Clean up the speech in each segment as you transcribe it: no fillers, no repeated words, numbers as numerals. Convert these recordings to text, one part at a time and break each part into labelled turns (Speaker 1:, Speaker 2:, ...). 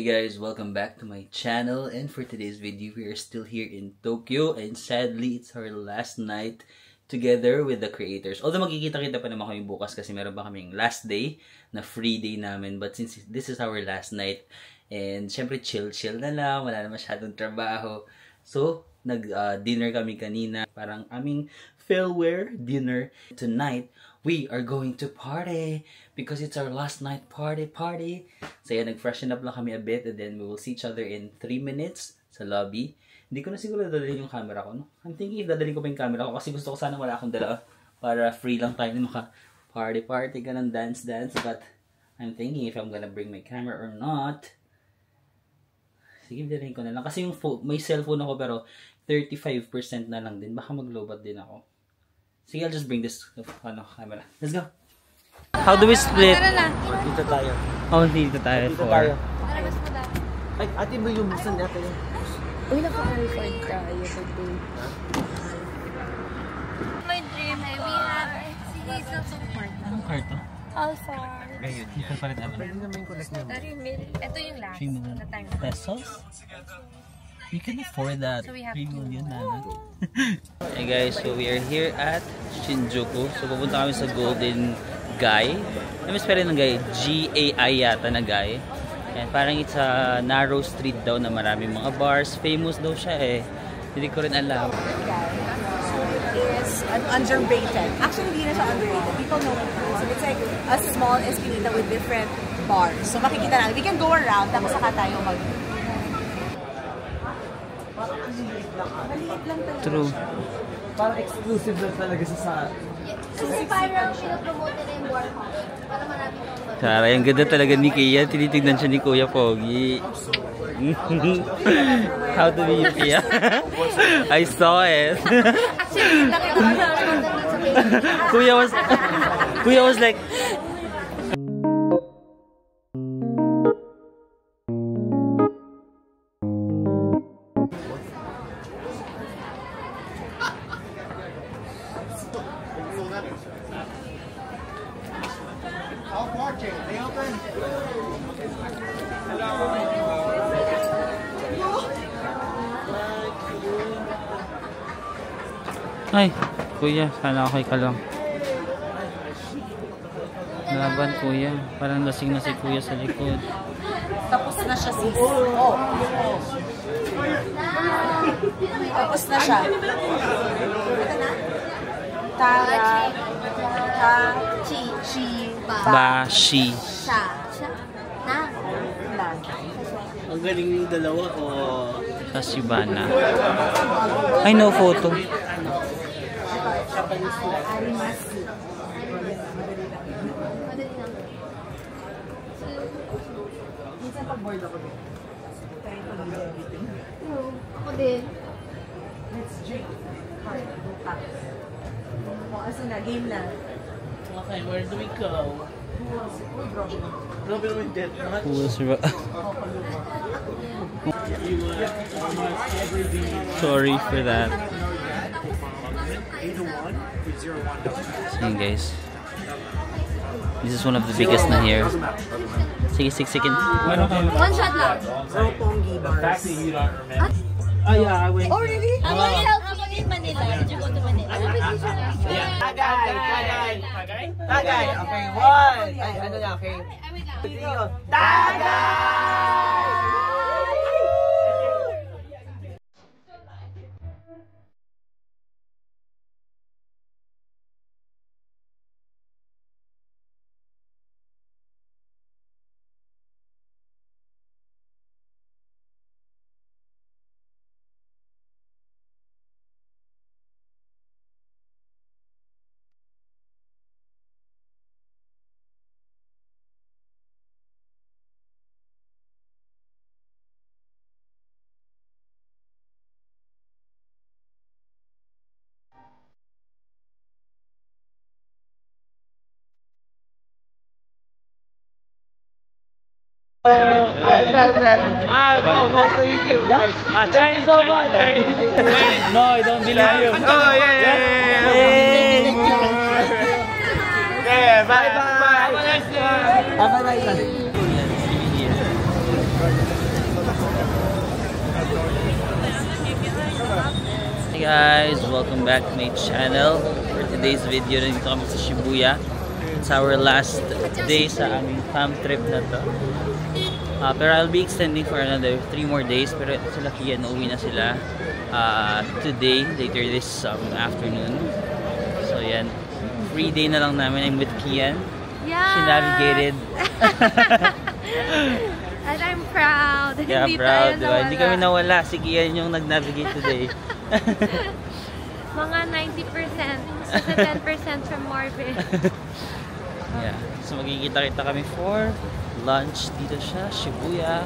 Speaker 1: guys, welcome back to my channel, and for today's video we are still here in Tokyo, and sadly it's our last night together with the creators. Although magkikita-kita pa naman kami bukas kasi meron pa kaming last day na free day namin, but since this is our last night, and syempre chill na lang, wala na masyadong trabaho, so nag-dinner kami kanina, parang aming farewell dinner. Tonight we are going to party because it's our last night party. So yeah, nag-freshen up lang kami a bit, and then we will see each other in 3 minutes sa lobby. Hindi ko na siguro dadalhin yung camera ko, no? I'm thinking if dadalhin ko pa yung camera ko kasi gusto ko sana wala akong dala para free lang tayo maka party ka ng dance, but I'm thinking if I'm gonna bring my camera or not. Sige, dadalhin ko na lang kasi yung may cellphone ako pero 35% na lang din, baka mag-lowbat din ako. Sige, I'll just bring this camera. Let's go. How do we split?
Speaker 2: Dito tayo.
Speaker 1: Oh, dito tayo.
Speaker 2: Dito tayo. Ay, ate mo yung buksan natin.
Speaker 3: Uy, naka-record tayo today. My dream, we have series of support.
Speaker 1: Anong kwarto?
Speaker 3: All-Star.
Speaker 1: Ngayon. Hindi pa rin alam.
Speaker 2: Pwede naman yung collect mo.
Speaker 3: Ito yung last.
Speaker 1: 3 million
Speaker 3: na time.
Speaker 1: pesos? You can afford that.
Speaker 3: So we have
Speaker 1: 3
Speaker 3: to.
Speaker 1: million na. Hey guys, so we are here at Shinjuku. So pupunta kami sa Golden Gai. Ano mas ng Gai? G-A-I yata na Gai. And parang it's a narrow street daw na maraming mga bars. Famous daw siya eh. Hindi ko rin alam.
Speaker 4: So it is underrated. Actually, hindi na siya underrated. People know it. So it's like a small esquina with different bars. So makikita natin. We can go around tapos saka tayo mag... Maliit lang talaga.
Speaker 1: True.
Speaker 2: Parang exclusive lang talaga sa...
Speaker 3: Kasi parang pinapromote na yung Warhol. Para marami ng
Speaker 1: Tara, ang ganda talaga ni Kia. Tinitignan siya ni Kuya Pogi. How to be you, Kia? I saw it.
Speaker 3: Actually, nakita ko siya sa Facebook.
Speaker 1: Kuya was like... Ay, Kuya, sana okay ka lang. Laban, Kuya. Parang lasing na si Kuya sa likod.
Speaker 4: Tapos na siya, sis. Oh. Tapos na siya. Ito na?
Speaker 1: Bashi.
Speaker 2: Ang galing yung dalawa o...
Speaker 1: Tashibana. Ay, no photo.
Speaker 4: Minsan pag-board ako din.
Speaker 3: Ako din.
Speaker 4: Let's drink. Asa na? Game na.
Speaker 2: Okay, where do we go? Grabe naman dead.
Speaker 1: Sorry for that. So guys, this is one of the biggest na here. Sige, 6 seconds.
Speaker 3: One shot lang.
Speaker 4: Roppongi bars.
Speaker 2: Yeah, I went.
Speaker 3: Oh, really? I want to help you in Manila. Did you go to Manila?
Speaker 2: Tagay. Okay, one. Ay, ano na, okay. Tagay!
Speaker 1: Thanks so much. No, I don't believe you.
Speaker 2: Oh, yeah. Yeah, bye. Have a nice day.
Speaker 1: Have a nice day. guys! Welcome back to my channel. For today's video, nandito kami sa Shibuya. It's our last day sa aming fam trip na to. Pero I'll be extending for another 3 more days. Pero sila Kian, uuwi na sila today, later this afternoon. So yan, free day na lang namin. I'm with Kian.
Speaker 3: Yeah.
Speaker 1: She navigated.
Speaker 3: And I'm proud.
Speaker 1: Yeah,
Speaker 3: Hindi
Speaker 1: proud.
Speaker 3: tayo
Speaker 1: Diba? Hindi kami
Speaker 3: nawala.
Speaker 1: nawala. Si Kian yung nag-navigate today.
Speaker 3: Mga 90%. Sa 10% from Marvin.
Speaker 1: Yeah. So magkikita-kita kami for lunch dito sa Shibuya.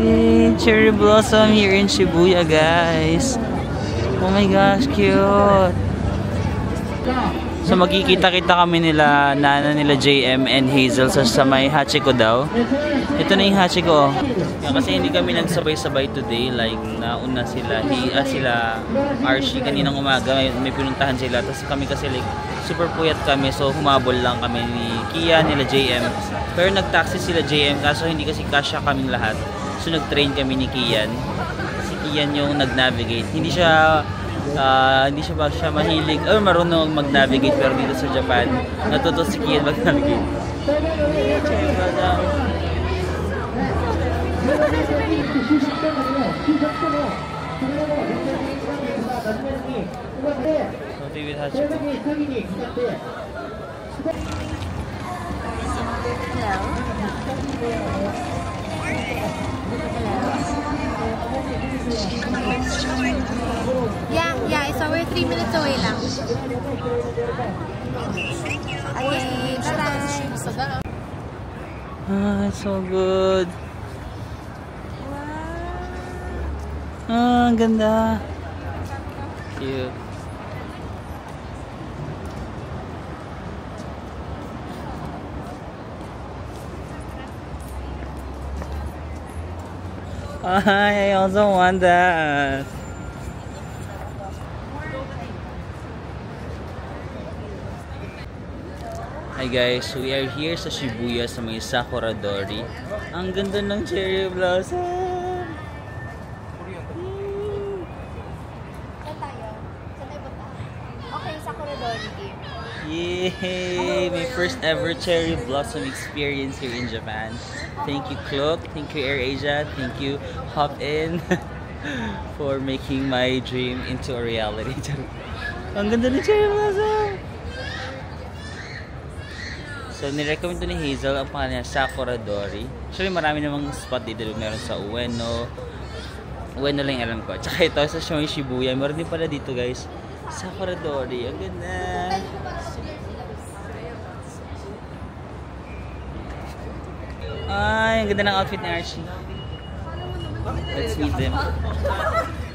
Speaker 1: Yay! Cherry blossom here in Shibuya, guys. Oh my gosh, cute! So magkikita-kita kami nila Nana, nila JM and Hazel sa may Hachiko daw. Ito na yung Hachiko. Yeah, kasi hindi kami nagsabay-sabay today, like nauna sila sila Archie kaninang umaga, may pinuntahan sila. Tapos kami kasi like super puyat kami, so humabol lang kami ni Kia, nila JM. Pero nag-taxi sila JM kaso hindi kasi kasya kaming lahat. So nag-train kami ni Kian. Si Kian yung nag-navigate. Hindi siya mahilig or marunong mag-navigate, pero dito sa Japan natuto si Kian mag-navigate. So they will have
Speaker 3: Yeah, so we're 3 minutes away lang. Okay, bye-bye.
Speaker 1: it's so good. Ang ganda. Cute. I also want that. Hi guys, we are here sa Shibuya sa may Sakura Dori. Ang ganda ng cherry blossom.
Speaker 3: Saan tayo? Saan tayo punta? Okay, Sakura Dori game.
Speaker 1: Yay! My first ever cherry blossom experience here in Japan. Thank you Klook, thank you AirAsia, thank you Hop In for making my dream into a reality. Ang ganda ng cherry blossom! So, nirecommend to ni Hazel ang pangalan niya, Sakura Dori. Actually, marami namang spot dito. Meron sa Ueno. Ueno lang alam ko. Tsaka ito sa Shibuya. Meron din pala dito, guys. Sakura Dori. Ang ganda. Ay, ang ganda ng outfit ni Archie. Let's meet them.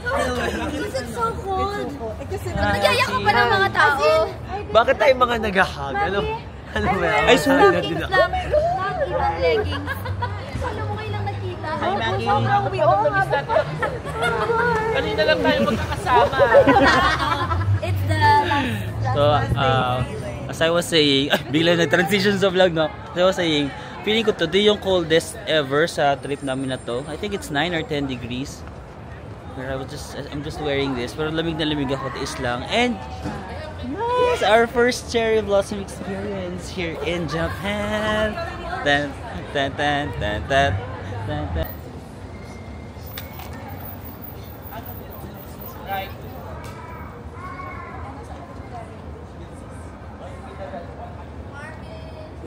Speaker 3: Because it's so cold.
Speaker 1: Ah,
Speaker 3: Nagyaya ka pa ng mga tao.
Speaker 2: Bakit tayo mga nag-hug? Ano ba yan?
Speaker 1: Ay, sorry.
Speaker 3: Ibang leggings. Paano mo ngayon lang nakita?
Speaker 1: Hi, Maggie.
Speaker 2: Kanina lang tayo magkakasama.
Speaker 3: It's the last.
Speaker 1: So, as I was saying, bigla nag-transition sa vlog, no? As I was saying, feeling ko today yung coldest ever sa trip namin na to. I think it's 9 or 10 degrees. Pero I'm just wearing this. Pero lamig na lamig ako, tiis lang. And, yes, our first cherry blossom experience here in Japan. Tan, tan, tan, tan, tan, tan, tan.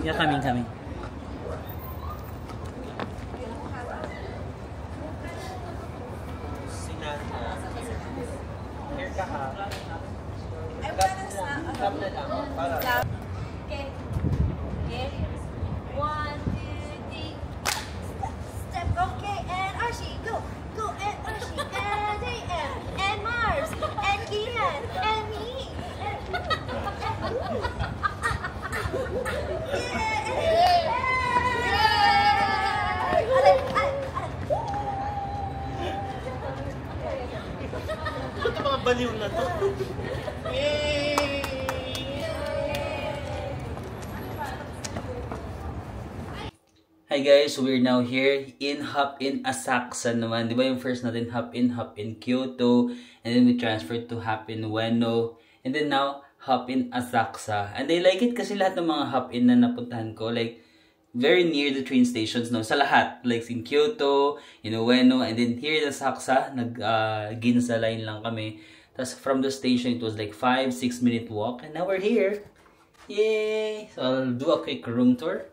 Speaker 1: Yeah, coming.
Speaker 3: Okay. 1, 2, 3. Step. Okay, and Archie, go. And Archie, and JM, and Mars, and Kian, and me.
Speaker 2: Ito mga baliw na to. Yay!
Speaker 1: Hi guys, we're now here in Hop in Asakusa naman. Di ba yung first natin Hop in Kyoto, and then we transferred to Hop in Ueno, and then now Hop in Asakusa. And I like it kasi lahat ng mga Hop in na napuntahan ko, like, very near the train stations, no? Sa lahat. Like, in Kyoto, in Ueno, and then here in Asakusa, Ginza line lang kami. Tapos from the station, it was like 5-6 minute walk, and now we're here. Yay! So, I'll do a quick room tour.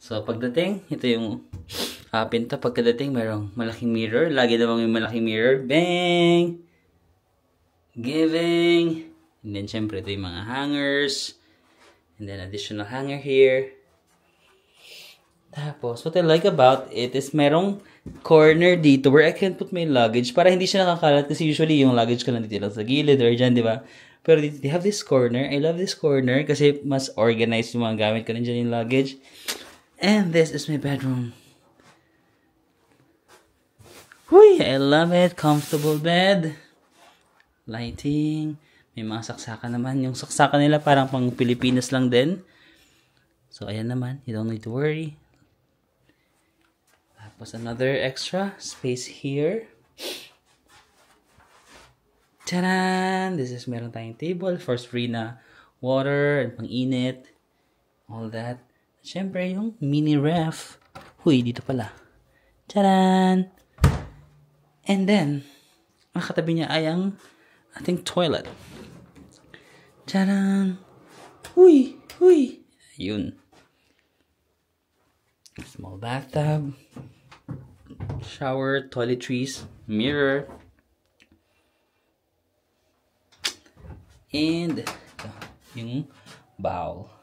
Speaker 1: So, pagdating, ito yung pinto. Pagkadating, mayroong malaking mirror. Lagi namang yung malaking mirror. Bang! Giving! And then, syempre, ito yung mga hangers. And then, additional hanger here. Tapos, what I like about it is merong corner dito where I can put my luggage para hindi siya nakakalat kasi usually yung luggage ko lang dito lang sa gilid or dyan, di ba? Pero dito, they have this corner. I love this corner kasi mas organized yung mga gamit ko nandiyan yung luggage. And this is my bedroom. Huy! I love it. Comfortable bed. Lighting. May mga saksakan naman. Yung saksakan nila parang pang Pilipinas lang din. So, ayan naman. You don't need to worry. Tapos another extra space here. Tadaan! This is meron tayong table for free na water and pang-init. All that. Siyempre, yung mini ref. Huy, dito pala. Tadaan! And then, ang katabi niya ay ang ating toilet. Tadaan! Huy! Huy! Ayun. Small bathtub. Shower, toiletries, mirror. And yung bowl.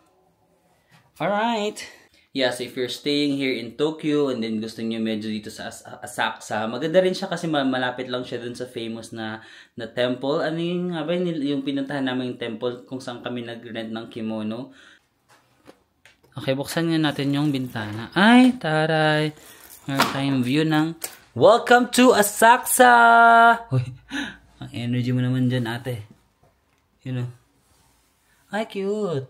Speaker 1: Alright. Yeah, so if you're staying here in Tokyo and then gusto niyo medyo dito sa Asakusa, maganda rin siya kasi malapit lang siya dun sa famous na temple. Ano yung pinuntahan namin yung temple kung saan kami nag-rent ng kimono. Okay, buksan nga natin yung bintana. Ay, taray. Meron tayong view ng Welcome to Asakusa! Uy, ang energy mo naman dyan, ate. You know. Ay, cute.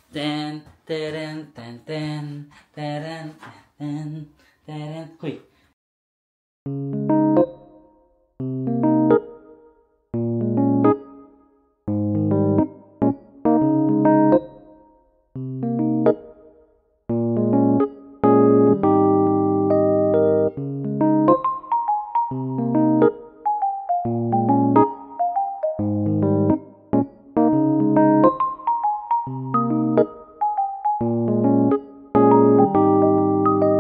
Speaker 1: Ten, teren, ten, ten, teren, ten, teren. Uy,